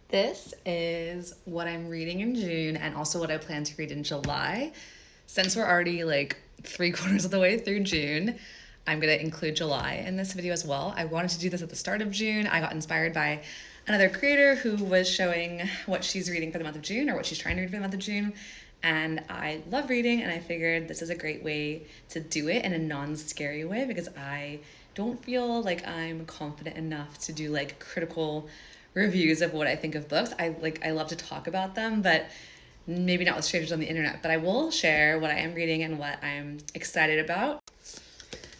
This is what I'm reading in June and also what I plan to read in July. Since we're already like 3/4 of the way through June, I'm gonna include July in this video as well. I wanted to do this at the start of June. I got inspired by another creator who was showing what she's reading for the month of June or what she's trying to read for the month of June. And I love reading, and I figured this is a great way to do it in a non-scary way because I don't feel like I'm confident enough to do like critical reviews of what I think of books. I love to talk about them, but maybe not with strangers on the internet. But I will share what I am reading and what I'm excited about.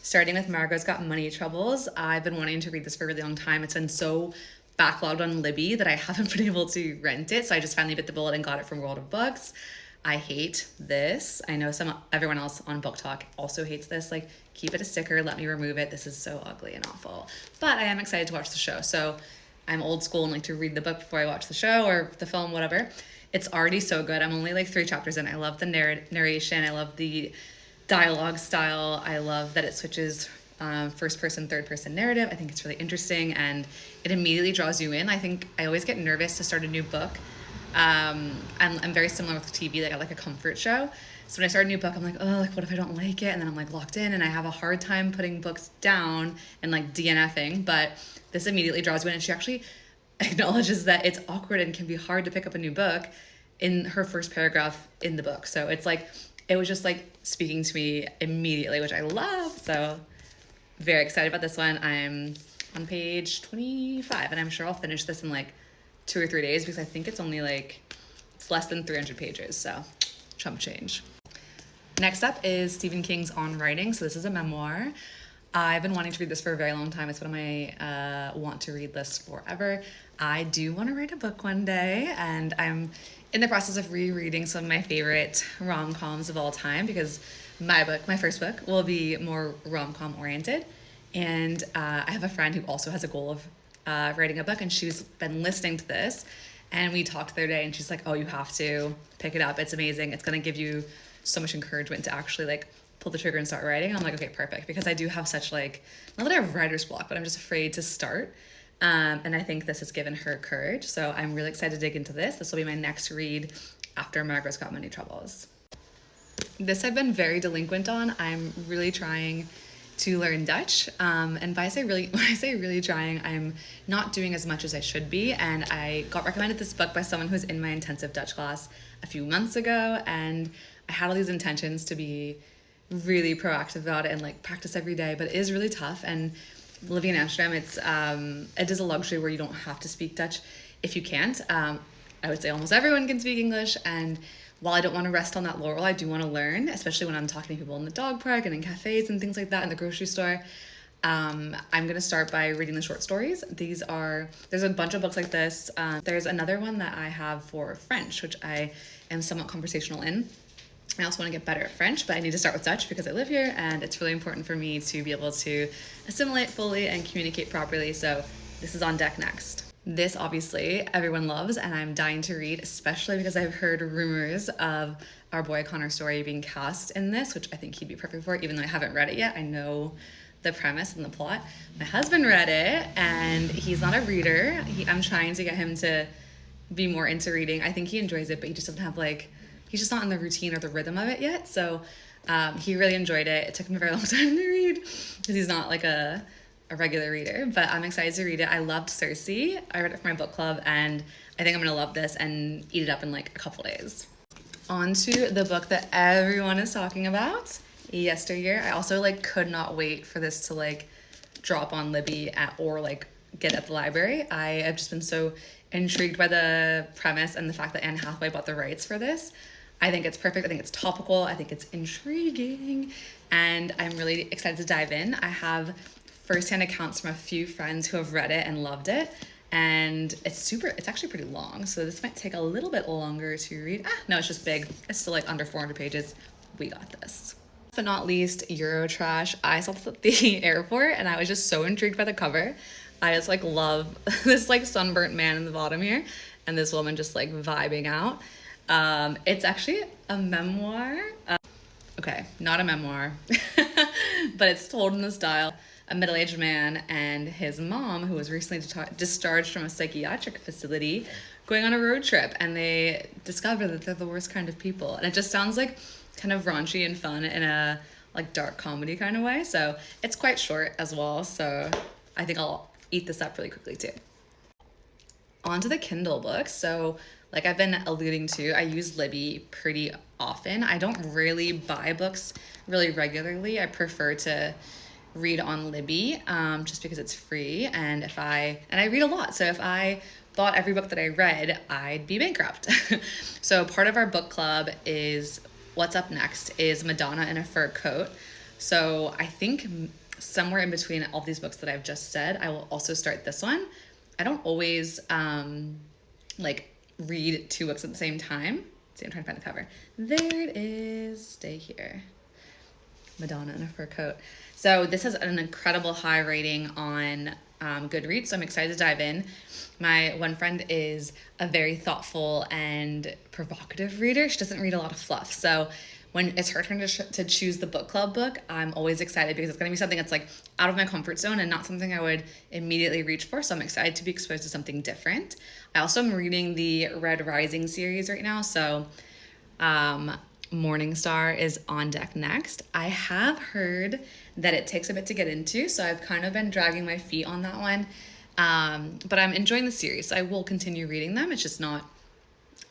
Starting with Margo's Got Money Troubles. I've been wanting to read this for a really long time. It's been so backlogged on Libby that I haven't been able to rent it, so I just finally bit the bullet and got it from World of Books. I hate this. I know everyone else on Book Talk also hates this. Like, keep it a sticker, let me remove it. This is so ugly and awful. But I am excited to watch the show. So I'm old school and like to read the book before I watch the show or the film, whatever. It's already so good. I'm only like 3 chapters in. I love the narration. I love the dialogue style. I love that it switches first person, third person narrative. I think it's really interesting and it immediately draws you in. I think I always get nervous to start a new book. I'm very similar with TV, like I like a comfort show. So when I start a new book, I'm like, oh, like what if I don't like it? And then I'm like locked in and I have a hard time putting books down and like DNFing, but this immediately draws you in. And she actually acknowledges that it's awkward and can be hard to pick up a new book in her first paragraph in the book. So it's like, it was just like speaking to me immediately, which I love. So very excited about this one. I'm on page 25 and I'm sure I'll finish this in like 2 or 3 days because I think it's only like, it's less than 300 pages, so chump change. Next up is Stephen King's On Writing. So this is a memoir. I've been wanting to read this for a very long time. It's one of my want to read lists forever. I do want to write a book one day, and I'm in the process of rereading some of my favorite rom-coms of all time because my first book, will be more rom-com oriented. And I have a friend who also has a goal of writing a book, and she's been listening to this, and we talked the other day and she's like, oh, you have to pick it up, it's amazing, it's going to give you so much encouragement to actually like pull the trigger and start writing. And I'm like, okay, perfect, because I do have such like, not that I have writer's block, but I'm just afraid to start, and I think this has given her courage. So I'm really excited to dig into this. This will be my next read after Margo's Got Money Troubles. This I've been very delinquent on. I'm really trying to learn Dutch, and when I say really trying, I'm not doing as much as I should be. And I got recommended this book by someone who was in my intensive Dutch class a few months ago, and I had all these intentions to be really proactive about it and like practice every day, but it is really tough. And living in Amsterdam, it is a luxury where you don't have to speak Dutch if you can't. I would say almost everyone can speak English, and while I don't want to rest on that laurel, I do want to learn, especially when I'm talking to people in the dog park and in cafes and things like that, in the grocery store. I'm going to start by reading the short stories. There's a bunch of books like this. There's another one that I have for French, which I am somewhat conversational in. I also want to get better at French, but I need to start with Dutch because I live here, and it's really important for me to be able to assimilate fully and communicate properly. So this is on deck next. This obviously everyone loves, and I'm dying to read, especially because I've heard rumors of our boy Connor Story being cast in this, which I think he'd be perfect for, even though I haven't read it yet. I know the premise and the plot. My husband read it, and he's not a reader. I'm trying to get him to be more into reading. I think he enjoys it, but he just doesn't have he's just not in the routine or the rhythm of it yet. So he really enjoyed it. It took him a very long time to read because he's not like a regular reader, but I'm excited to read it. I loved Circe. I read it for my book club, and I think I'm gonna love this and eat it up in like a couple days. On to the book that everyone is talking about, Yesteryear. I also could not wait for this to drop on Libby or get at the library. I have just been so intrigued by the premise and the fact that Anne Hathaway bought the rights for this. I think it's perfect. I think it's topical. I think it's intriguing, and I'm really excited to dive in. I have firsthand accounts from a few friends who have read it and loved it, and it's actually pretty long, so this might take a little bit longer to read. No, it's just big. It's still under 400 pages. We got this. Last but not least, Eurotrash. I saw this at the airport, and I was just so intrigued by the cover. I just love this sunburnt man in the bottom here, and this woman just vibing out. It's actually a memoir. Okay, not a memoir, but it's told in the style a middle-aged man and his mom, who was recently discharged from a psychiatric facility, going on a road trip, and they discover that they're the worst kind of people. And it just sounds like kind of raunchy and fun in a like dark comedy kind of way. So it's quite short as well. So I think I'll eat this up really quickly too. On to the Kindle books. So like I've been alluding to, I use Libby pretty often. I don't really buy books really regularly. I prefer to read on Libby just because it's free, and I read a lot. So if I bought every book that I read, I'd be bankrupt. So part of our book club is what's up next is Madonna in a Fur Coat. So I think somewhere in between all these books that I've just said, I will also start this one. I don't always like read two books at the same time. See, I'm trying to find the cover. There it is. Stay here. Madonna in a Fur Coat. So this has an incredible high rating on Goodreads, so I'm excited to dive in. My one friend is a very thoughtful and provocative reader. She doesn't read a lot of fluff. So when it's her turn to choose the book club book, I'm always excited because it's going to be something that's like out of my comfort zone and not something I would immediately reach for. So I'm excited to be exposed to something different. I also am reading the Red Rising series right now. So Morning Star is on deck next. I have heard that it takes a bit to get into, so I've kind of been dragging my feet on that one. But I'm enjoying the series, so I will continue reading them. It's just not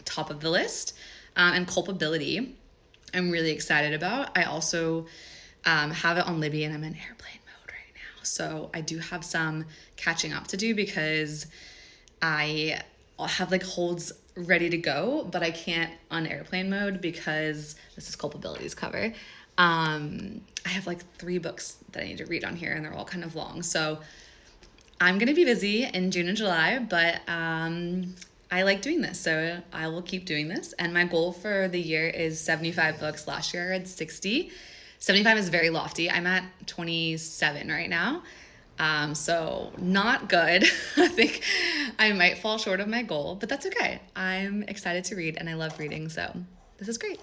top of the list. And Culpability, I'm really excited about. I also have it on Libby, and I'm in airplane mode right now. So I do have some catching up to do because I have like holds ready to go, but I can't on airplane mode because this is Culpability's cover. I have like 3 books that I need to read on here, and they're all kind of long. So I'm going to be busy in June and July, but I like doing this, so I will keep doing this. And my goal for the year is 75 books. Last year I had 60. 75 is very lofty. I'm at 27 right now. So not good. I think I might fall short of my goal, but that's okay. I'm excited to read and I love reading, so this is great.